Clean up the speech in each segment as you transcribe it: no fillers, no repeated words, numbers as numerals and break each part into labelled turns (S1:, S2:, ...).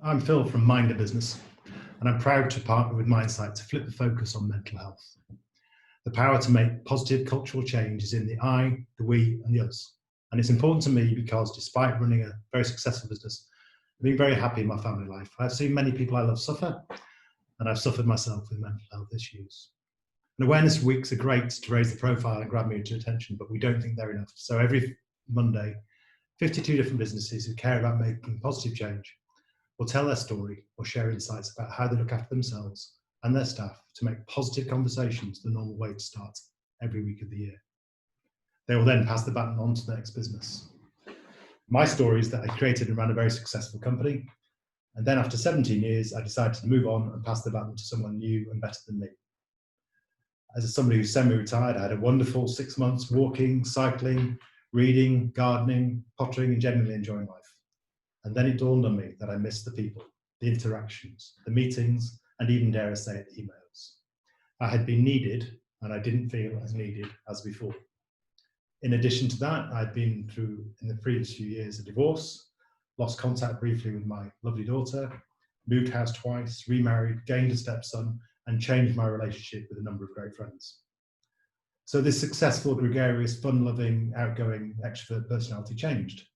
S1: I'm Phil from Mind a Business, and I'm proud to partner with Mindsight to flip the focus on mental health. The power to make positive cultural change is in the I, the we, and the us. And it's important to me because despite running a very successful business, I've been very happy in my family life. I've seen many people I love suffer, and I've suffered myself with mental health issues. And awareness weeks are great to raise the profile and grab me into attention, but we don't think they're enough. So every Monday, 52 different businesses who care about making positive change will tell their story or share insights about how they look after themselves and their staff to make positive conversations the normal way to start every week of the year. They will then pass the baton on to the next business. My story is that I created and ran a very successful company, and then after 17 years, I decided to move on and pass the baton to someone new and better than me. As somebody who's semi-retired, I had a wonderful 6 months walking, cycling, reading, gardening, pottering, and generally enjoying life. And then it dawned on me that I missed the people, the interactions, the meetings, and even, dare I say it, the emails. I had been needed, and I didn't feel as needed as before. In addition to that, I'd been through, in the previous few years, a divorce, lost contact briefly with my lovely daughter, moved house twice, remarried, gained a stepson, and changed my relationship with a number of great friends. So this successful, gregarious, fun-loving, outgoing, extrovert personality changed.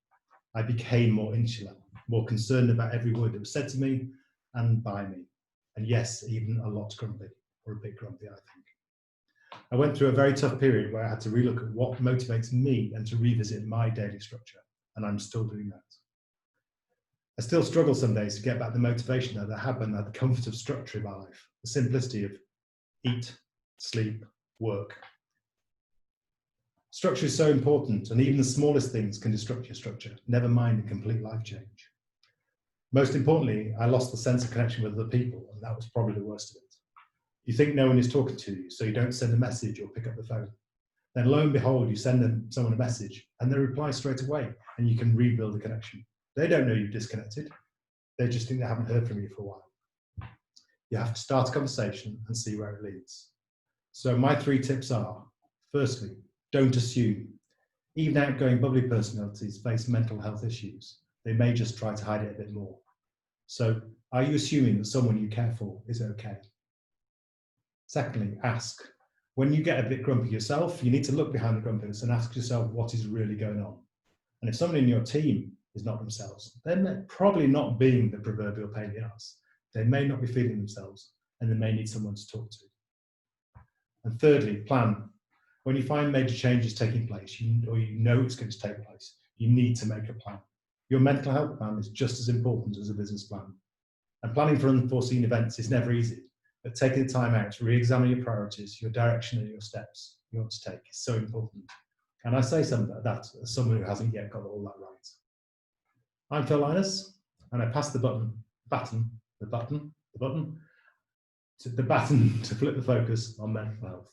S1: I became more insular, more concerned about every word that was said to me and by me. And yes, even a lot grumpy, or a bit grumpy, I think. I went through a very tough period where I had to relook at what motivates me and to revisit my daily structure, and I'm still doing that. I still struggle some days to get back the motivation that I had when I had the comfort of structure in my life, the simplicity of eat, sleep, work. Structure is so important, and even the smallest things can disrupt your structure, never mind a complete life change. Most importantly, I lost the sense of connection with other people, and that was probably the worst of it. You think no one is talking to you, so you don't send a message or pick up the phone. Then lo and behold, you send someone a message, and they reply straight away, and you can rebuild the connection. They don't know you've disconnected. They just think they haven't heard from you for a while. You have to start a conversation and see where it leads. So my 3 tips are, firstly, don't assume. Even outgoing bubbly personalities face mental health issues. They may just try to hide it a bit more. So are you assuming that someone you care for is okay? Secondly, ask. When you get a bit grumpy yourself, you need to look behind the grumpiness and ask yourself what is really going on. And if someone in your team is not themselves, then they're probably not being the proverbial pain in the ass. They may not be feeling themselves, and they may need someone to talk to. And thirdly, plan. When you find major changes taking place, or you know it's going to take place, you need to make a plan. Your mental health plan is just as important as a business plan. And planning for unforeseen events is never easy, but taking the time out to re-examine your priorities, your direction, and your steps you want to take is so important. And I say some of that as someone who hasn't yet got all that right. I'm Phil Linus, and I pass the baton to flip the focus on mental health.